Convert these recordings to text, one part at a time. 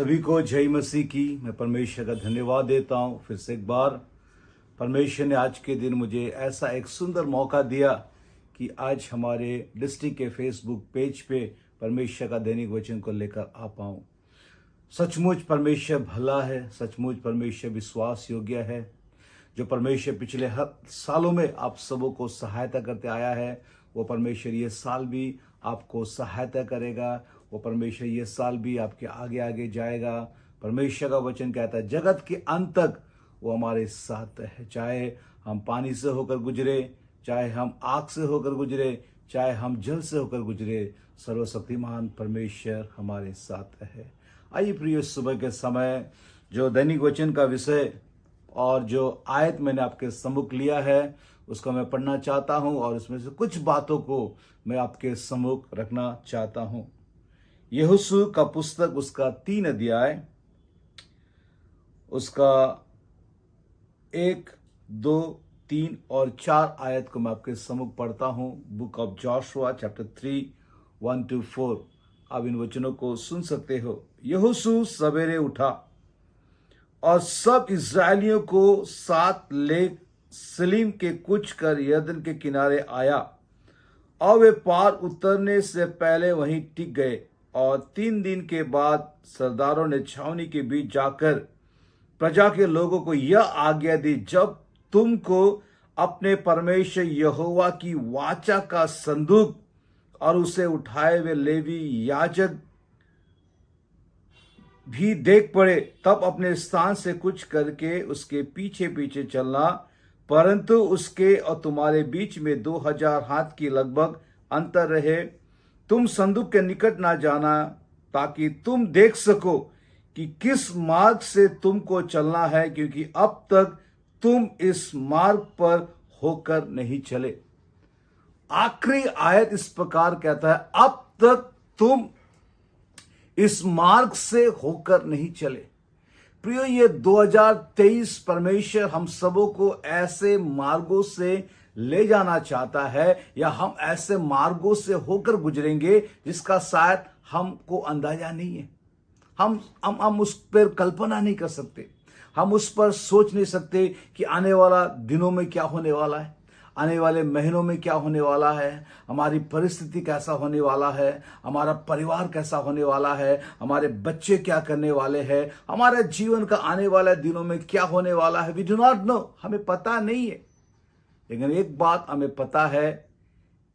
सभी को जय मसीह की। मैं परमेश्वर का धन्यवाद देता हूँ। फिर से एक बार परमेश्वर ने आज के दिन मुझे ऐसा एक सुंदर मौका दिया कि आज हमारे डिस्ट्रिक्ट के फेसबुक पेज पे परमेश्वर का दैनिक वचन को लेकर आ पाऊँ। सचमुच परमेश्वर भला है, सचमुच परमेश्वर विश्वास योग्य है। जो परमेश्वर पिछले हर सालों में आप सबों को सहायता करते आया है, वो परमेश्वर ये साल भी आपको सहायता करेगा। वो परमेश्वर ये साल भी आपके आगे आगे जाएगा। परमेश्वर का वचन कहता है जगत के अंत तक वो हमारे साथ है। चाहे हम पानी से होकर गुजरे, चाहे हम आग से होकर गुजरे, चाहे हम जल से होकर गुजरे, सर्वशक्तिमान परमेश्वर हमारे साथ है। आइए प्रिय, सुबह के समय जो दैनिक वचन का विषय और जो आयत मैंने आपके सम्मुख लिया है उसको मैं पढ़ना चाहता हूं और उसमें से कुछ बातों को मैं आपके सम्मुख रखना चाहता हूं। यहोशू का पुस्तक उसका 3 अध्याय उसका 1, 2, 3 और 4 आयत को मैं आपके सम्मुख पढ़ता हूं। Book of Joshua chapter 3, 1 to 4। आप इन वचनों को सुन सकते हो। यहोशू सवेरे उठा और सब इस्राएलियों को साथ ले सलीम के कूच कर यरदन के किनारे आया और वे पार उतरने से पहले वहीं टिक गए। और 3 दिन के बाद सरदारों ने छावनी के बीच जाकर प्रजा के लोगों को यह आज्ञा दी, जब तुमको अपने परमेश्वर यहोवा की वाचा का संदूक और उसे उठाए हुए लेवी याजक भी देख पड़े, तब अपने स्थान से कुछ करके उसके पीछे पीछे चलना, परंतु उसके और तुम्हारे बीच में 2000 हाथ की लगभग अंतर रहे। तुम संदूक के निकट ना जाना, ताकि तुम देख सको कि किस मार्ग से तुमको चलना है, क्योंकि अब तक तुम इस मार्ग पर होकर नहीं चले। आखिरी आयत इस प्रकार कहता है, अब तक तुम इस मार्ग से होकर नहीं चले। प्रियो, ये 2023 परमेश्वर हम सबों को ऐसे मार्गों से ले जाना चाहता है, या हम ऐसे मार्गों से होकर गुजरेंगे जिसका शायद हमको अंदाजा नहीं है। हम उस पर कल्पना नहीं कर सकते, हम उस पर सोच नहीं सकते कि आने वाला दिनों में क्या होने वाला है, आने वाले महीनों में क्या होने वाला है, हमारी परिस्थिति कैसा होने वाला है, हमारा परिवार कैसा होने वाला है, हमारे बच्चे क्या करने वाले हैं, हमारे जीवन का आने वाले दिनों में क्या होने वाला है। वी डू नॉट नो, हमें पता नहीं है। लेकिन एक बात हमें पता है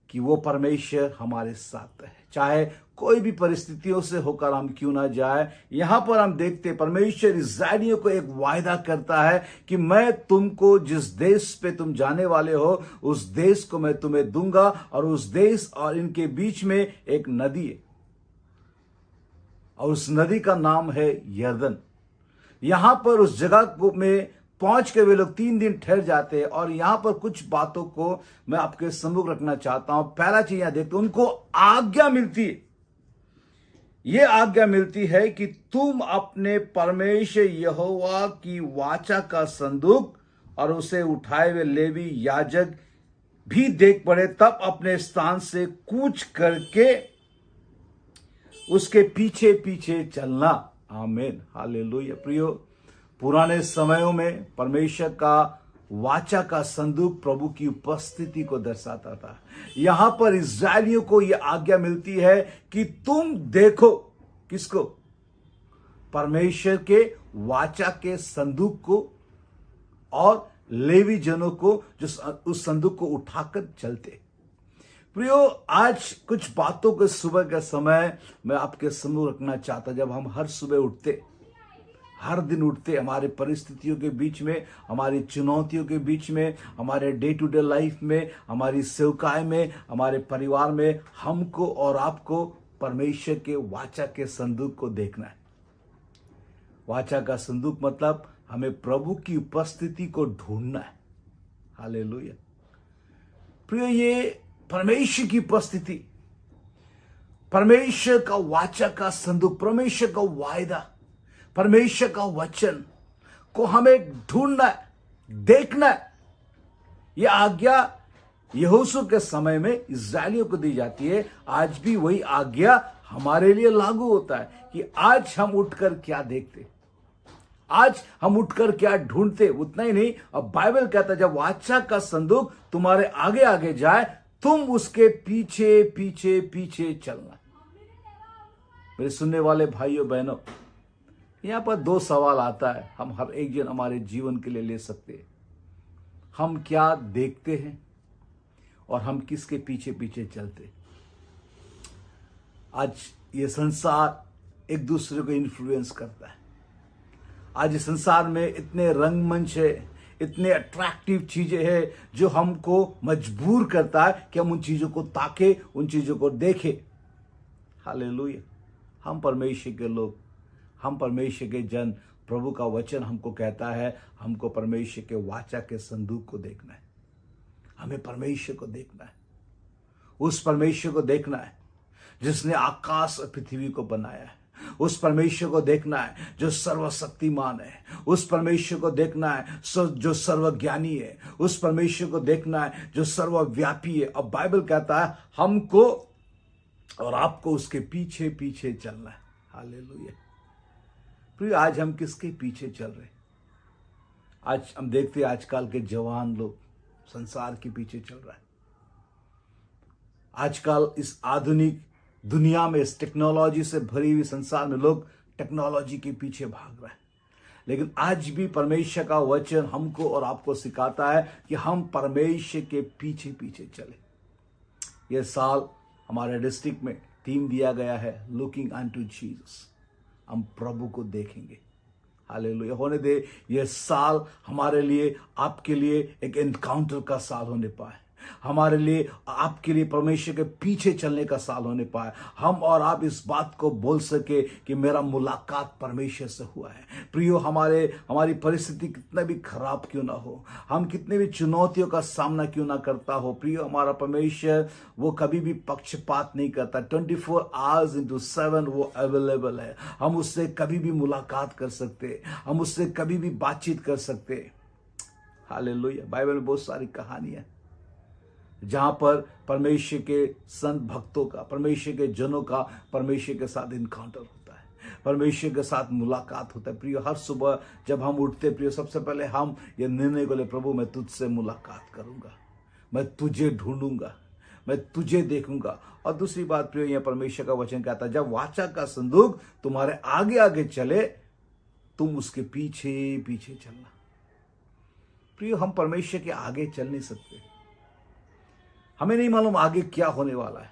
कि वो परमेश्वर हमारे साथ है, चाहे कोई भी परिस्थितियों से होकर हम क्यों ना जाए। यहां पर हम देखते परमेश्वर इस्राएलियों को एक वायदा करता है कि मैं तुमको जिस देश पे तुम जाने वाले हो उस देश को मैं तुम्हें दूंगा, और उस देश और इनके बीच में एक नदी है और उस नदी का नाम है यरदन। यहां पर उस जगह में पहुंच के वे लोग 3 दिन ठहर जाते हैं। और यहां पर कुछ बातों को मैं आपके सम्मुख रखना चाहता हूं। पहला चीज यहां देखते, उनको आज्ञा मिलती है। ये आज्ञा मिलती है कि तुम अपने परमेश्वर यहोवा की वाचा का संदूक और उसे उठाए हुए लेवी याजक भी देख पड़े, तब अपने स्थान से कूच करके उसके पीछे पीछे चलना। आमीन, हालेलुया। प्रियो, पुराने समयों में परमेश्वर का वाचा का संदूक प्रभु की उपस्थिति को दर्शाता था। यहां पर इस्राएलियों को यह आज्ञा मिलती है कि तुम देखो किसको? परमेश्वर के वाचा के संदूक को और लेवी जनों को, जो उस संदूक को उठाकर चलते। प्रियो, आज कुछ बातों के सुबह के समय मैं आपके सम्मुख रखना चाहता। जब हम हर सुबह उठते, हर दिन उठते, हमारे परिस्थितियों के बीच में, हमारी चुनौतियों के बीच में, हमारे डे टू डे लाइफ में, हमारी सेवकाई में, हमारे परिवार में, हमको और आपको परमेश्वर के वाचा के संदूक को देखना है। वाचा का संदूक मतलब हमें प्रभु की उपस्थिति को ढूंढना है। हालेलुया। प्रिय, ये परमेश्वर की उपस्थिति, परमेश्वर का वाचा का संदूक, परमेश्वर का वायदा, परमेश्वर का वचन को हमें ढूंढना है, देखना है। यह आज्ञा यहोशू के समय में इस्राएलियों को दी जाती है। आज भी वही आज्ञा हमारे लिए लागू होता है कि आज हम उठकर क्या देखते, आज हम उठकर क्या ढूंढते। उतना ही नहीं, अब बाइबल कहता है जब वाचा का संदूक तुम्हारे आगे आगे जाए, तुम उसके पीछे पीछे पीछे चलना। मेरे सुनने वाले भाइयों बहनों, यहां पर दो सवाल आता है, हम हर एक जन हमारे जीवन के लिए ले सकते हैं। हम क्या देखते हैं और हम किसके पीछे पीछे चलते। आज ये संसार एक दूसरे को इन्फ्लुएंस करता है। आज इस संसार में इतने रंगमंच है, इतने अट्रैक्टिव चीजें हैं जो हमको मजबूर करता है कि हम उन चीजों को ताके, उन चीजों को देखें। हालेलुया। हम परमेश्वर के लोग, हम परमेश्वर के जन, प्रभु का वचन हमको कहता है हमको परमेश्वर के वाचा के संदूक को देखना है। हमें परमेश्वर को देखना है, उस परमेश्वर को देखना है जिसने आकाश और पृथ्वी को बनाया है। उस परमेश्वर को देखना है जो सर्वशक्तिमान है। उस परमेश्वर को देखना है जो सर्वज्ञानी है। उस परमेश्वर को देखना है जो सर्वव्यापी है। अब बाइबल कहता है हमको और आपको उसके पीछे पीछे चलना है। हालेलुया। प्रिय, आज हम किसके पीछे चल रहे? आज हम देखते हैं आजकल के जवान लोग संसार के पीछे चल रहा है। आजकल इस आधुनिक दुनिया में, इस टेक्नोलॉजी से भरी हुई संसार में लोग टेक्नोलॉजी के पीछे भाग रहे हैं। लेकिन आज भी परमेश्वर का वचन हमको और आपको सिखाता है कि हम परमेश्वर के पीछे पीछे चले। यह साल हमारे डिस्ट्रिक्ट में थीम दिया गया है लुकिंग अनटू जीसस। हम प्रभु को देखेंगे। हालेलुया। होने दे यह साल हमारे लिए, आपके लिए एक एनकाउंटर का साल होने पाए। हमारे लिए, आपके लिए परमेश्वर के पीछे चलने का साल होने पाए। हम और आप इस बात को बोल सके कि मेरा मुलाकात परमेश्वर से हुआ है। प्रियो, हमारी परिस्थिति कितना भी खराब क्यों ना हो, हम कितने भी चुनौतियों का सामना क्यों ना करता हो, प्रियो, हमारा परमेश्वर वो कभी भी पक्षपात नहीं करता। 24 आवर्स into 7 वो अवेलेबल है। हम उससे कभी भी मुलाकात कर सकते, हम उससे कभी भी बातचीत कर सकते। हालेलुया। बाइबल में बहुत सारी कहानियां जहां पर परमेश्वर के संत भक्तों का, परमेश्वर के जनों का परमेश्वर के साथ इनकाउंटर होता है, परमेश्वर के साथ मुलाकात होता है। प्रियो, हर सुबह जब हम उठते, प्रियो, सबसे पहले हम ये निर्णय को ले, प्रभु मैं तुझसे मुलाकात करूंगा, मैं तुझे ढूंढूंगा, मैं तुझे देखूंगा। और दूसरी बात प्रियो, यह परमेश्वर का वचन कहता है जब वाचा का संदूक तुम्हारे आगे आगे चले, तुम उसके पीछे पीछे चलना। प्रियो, हम परमेश्वर के आगे चल नहीं सकते। हमें नहीं मालूम आगे क्या होने वाला है,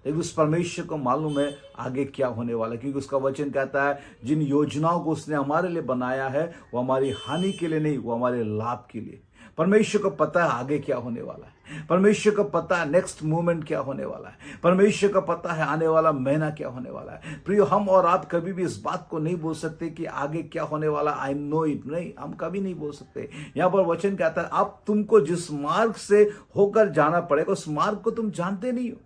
लेकिन उस परमेश्वर को मालूम है आगे क्या होने वाला है, क्योंकि उसका वचन कहता है जिन योजनाओं को उसने हमारे लिए बनाया है वो हमारी हानि के लिए नहीं, वो हमारे लाभ के लिए। परमेश्वर को पता है आगे क्या होने वाला है, परमेश्वर को पता है नेक्स्ट मोमेंट क्या होने वाला है, परमेश्वर को पता है आने वाला महीना क्या होने वाला है। प्रियो, हम और आप कभी भी इस बात को नहीं बोल सकते कि आगे क्या होने वाला, आई नो इट, नहीं, हम कभी नहीं बोल सकते। यहां पर वचन कहता है आप, तुमको जिस मार्ग से होकर जाना पड़ेगा उस मार्ग को तुम जानते नहीं हो।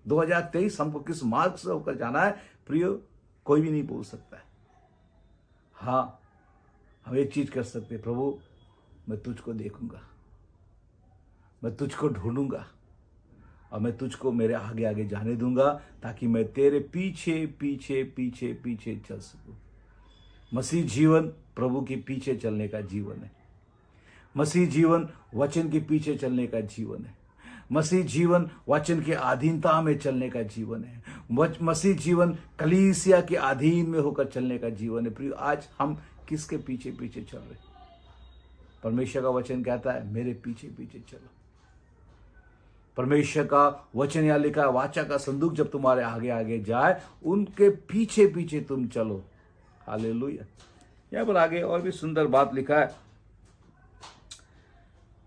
2023 हमको किस मार्ग से होकर जाना है, प्रियो, कोई भी नहीं बोल सकता है। हाँ, हम एक चीज कर सकते, प्रभु मैं तुझको देखूंगा, मैं तुझको ढूंढूंगा और मैं तुझको मेरे आगे आगे जाने दूंगा ताकि मैं तेरे पीछे पीछे पीछे पीछे चल सकूं। मसीह जीवन प्रभु के पीछे चलने का जीवन है। मसीह जीवन वचन के पीछे चलने का जीवन है। मसीह जीवन वचन के अधीनता में चलने का जीवन है। मसीह जीवन कलीसिया के अधीन में होकर चलने का जीवन है। प्रिय, आज हम किसके पीछे पीछे चल रहे? परमेश्वर का वचन कहता है मेरे पीछे पीछे चलो। परमेश्वर का वचन यहां लिखा है, वाचा का संदूक जब तुम्हारे आगे आगे जाए उनके पीछे पीछे तुम चलो। हालेलुया। यहां पर आगे और भी सुंदर बात लिखा है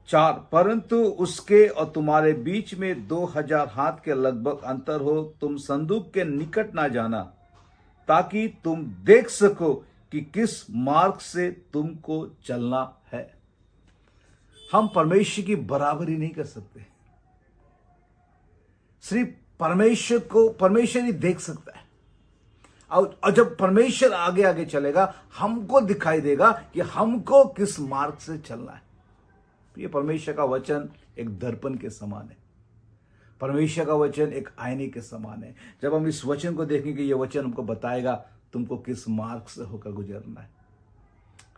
4, परंतु उसके और तुम्हारे बीच में 2000 हाथ के लगभग अंतर हो, तुम संदूक के निकट ना जाना ताकि तुम देख सको कि किस मार्ग से तुमको चलना है। हम परमेश्वर की बराबरी नहीं कर सकते, सिर्फ परमेश्वर को परमेश्वर ही देख सकता है। और जब परमेश्वर आगे आगे चलेगा हमको दिखाई देगा कि हमको किस मार्ग से चलना है। ये परमेश्वर का वचन एक दर्पण के समान है। परमेश्वर का वचन एक आईने के समान है। जब हम इस वचन को देखेंगे, ये वचन हमको बताएगा तुमको किस मार्ग से होकर गुजरना है।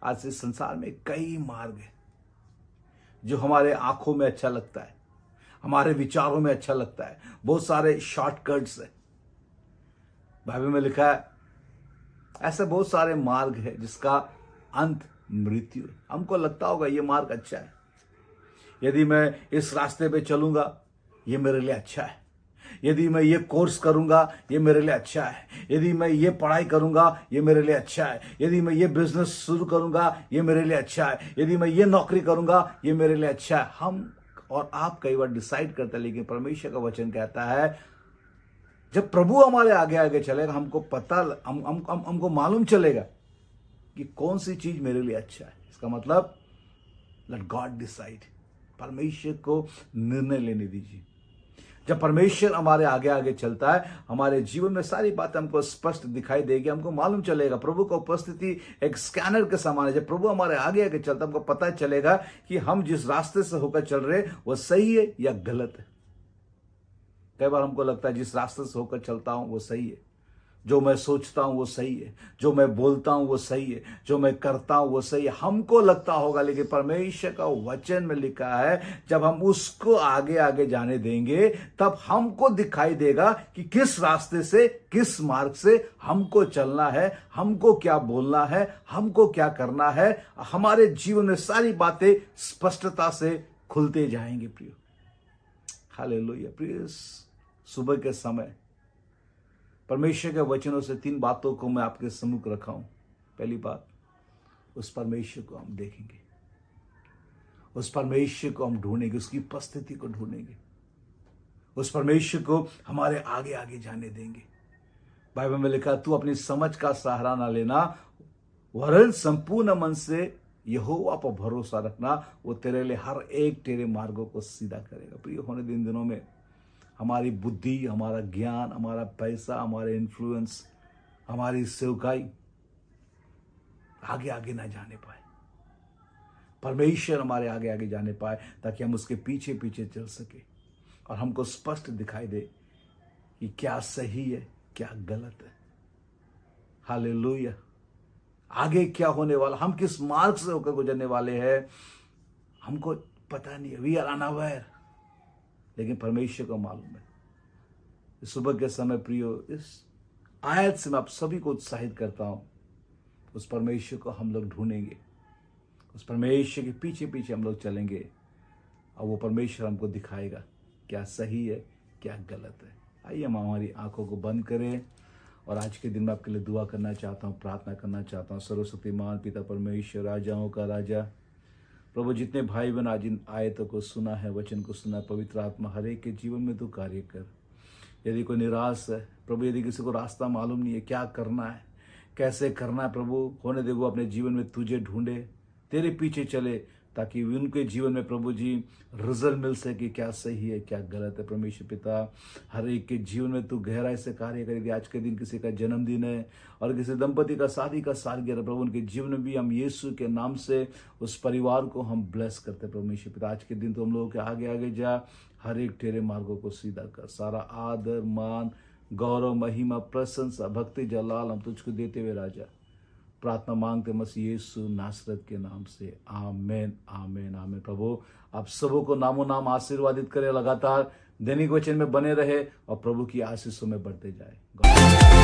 आज इस संसार में कई मार्ग है जो हमारे आंखों में अच्छा लगता है, हमारे विचारों में अच्छा लगता है। बहुत सारे शॉर्टकट्स है, बाइबल में लिखा है ऐसे बहुत सारे मार्ग है जिसका अंत मृत्यु है। हमको लगता होगा ये मार्ग अच्छा है, यदि मैं इस रास्ते पे चलूंगा ये मेरे लिए अच्छा है, यदि मैं ये कोर्स करूंगा ये मेरे लिए अच्छा है, यदि मैं ये पढ़ाई करूंगा ये मेरे लिए अच्छा है, यदि मैं ये बिजनेस शुरू करूंगा ये मेरे लिए अच्छा है, यदि मैं ये नौकरी करूंगा ये मेरे लिए अच्छा है। हम और आप कई बार डिसाइड करते हैं, लेकिन परमेश्वर का वचन कहता है जब प्रभु हमारे आगे आगे चलेगा, हमको पता हमको मालूम चलेगा कि कौन सी चीज मेरे लिए अच्छा है। इसका मतलब लेट गॉड डिसाइड, परमेश्वर को निर्णय लेने दीजिए। जब परमेश्वर हमारे आगे आगे चलता है, हमारे जीवन में सारी बातें हमको स्पष्ट दिखाई देगी, हमको मालूम चलेगा। प्रभु का उपस्थिति एक स्कैनर के समान है। जब प्रभु हमारे आगे आगे चलता है, हमको पता चलेगा कि हम जिस रास्ते से होकर चल रहे वो सही है या गलत है। कई बार हमको लगता है जिस रास्ते से होकर चलता हूं वो सही है, जो मैं सोचता हूं वो सही है, जो मैं बोलता हूं वो सही है, जो मैं करता हूं वो सही है, हमको लगता होगा। लेकिन परमेश्वर का वचन में लिखा है जब हम उसको आगे आगे जाने देंगे तब हमको दिखाई देगा कि किस रास्ते से, किस मार्ग से हमको चलना है, हमको क्या बोलना है, हमको क्या करना है। हमारे जीवन में सारी बातें स्पष्टता से खुलते जाएंगे। प्रिय हालेलुया। प्रिय सुबह के समय परमेश्वर के वचनों से 3 बातों को मैं आपके सम्मुख रखा हूं। पहली बात, उस परमेश्वर को हम देखेंगे, उस परमेश्वर को हम ढूंढेंगे, उसकी उपस्थिति को ढूंढेंगे, उस परमेश्वर को हमारे आगे आगे जाने देंगे। बाइबल में लिखा तू अपनी समझ का सहारा ना लेना, वरन संपूर्ण मन से यहोवा पर भरोसा रखना, वो तेरे लिए हर एक तेरे मार्गों को सीधा करेगा। प्रिय होने दिन दिनों में हमारी बुद्धि, हमारा ज्ञान, हमारा पैसा, हमारे इन्फ्लुएंस, हमारी सेवकाई आगे आगे ना जाने पाए, परमेश्वर हमारे आगे आगे जाने पाए, ताकि हम उसके पीछे पीछे चल सके और हमको स्पष्ट दिखाई दे कि क्या सही है, क्या गलत है। हालेलुया। आगे क्या होने वाला, हम किस मार्ग से होकर गुजरने वाले हैं, हमको पता नहीं है। वी आर अनअवेयर, लेकिन परमेश्वर को मालूम है। इस सुबह के समय प्रियो, इस आयत से मैं आप सभी को उत्साहित करता हूं। उस परमेश्वर को हम लोग ढूंढेंगे, उस परमेश्वर के पीछे पीछे हम लोग चलेंगे और वो परमेश्वर हमको दिखाएगा क्या सही है, क्या गलत है। आइए हम हमारी आंखों को बंद करें और आज के दिन में आपके लिए दुआ करना चाहता हूँ, प्रार्थना करना चाहता हूँ। सर्वशक्तिमान पिता परमेश्वर, राजाओं का राजा प्रभु, जितने भाई बहन आज इन आयतों को सुना है, वचन को सुना है, पवित्र आत्मा हर एक के जीवन में तू कार्य कर। यदि कोई निराश है प्रभु, यदि किसी को रास्ता मालूम नहीं है, क्या करना है, कैसे करना है, प्रभु होने दे वो अपने जीवन में तुझे ढूंढे, तेरे पीछे चले, ताकि उनके जीवन में प्रभु जी रिजल्ट मिल सके, क्या सही है, क्या गलत है। परमेश्वर पिता, हर एक के जीवन में तू गहराई से कार्य करेगी। आज के दिन किसी का जन्मदिन है और किसी दंपति का शादी का सालगिरह, प्रभु उनके जीवन में भी हम यीशु के नाम से उस परिवार को हम ब्लेस करते हैं। परमेश्वर पिता, आज के दिन तो हम लोगों के आगे आगे जा, हर एक तेरे मार्गों को सीधा कर। सारा आदर, मान, गौरव, महिमा, प्रशंसा, भक्ति, जलाल हम तुझको देते हुए राजा प्रार्थना मांगते मसीह यीशु नासरत के नाम से, आमेन, आमेन, आमेन। प्रभु आप सबों को नामों नाम आशीर्वादित करे, लगातार दैनिक वचन में बने रहे और प्रभु की आशीषों में बढ़ते जाए।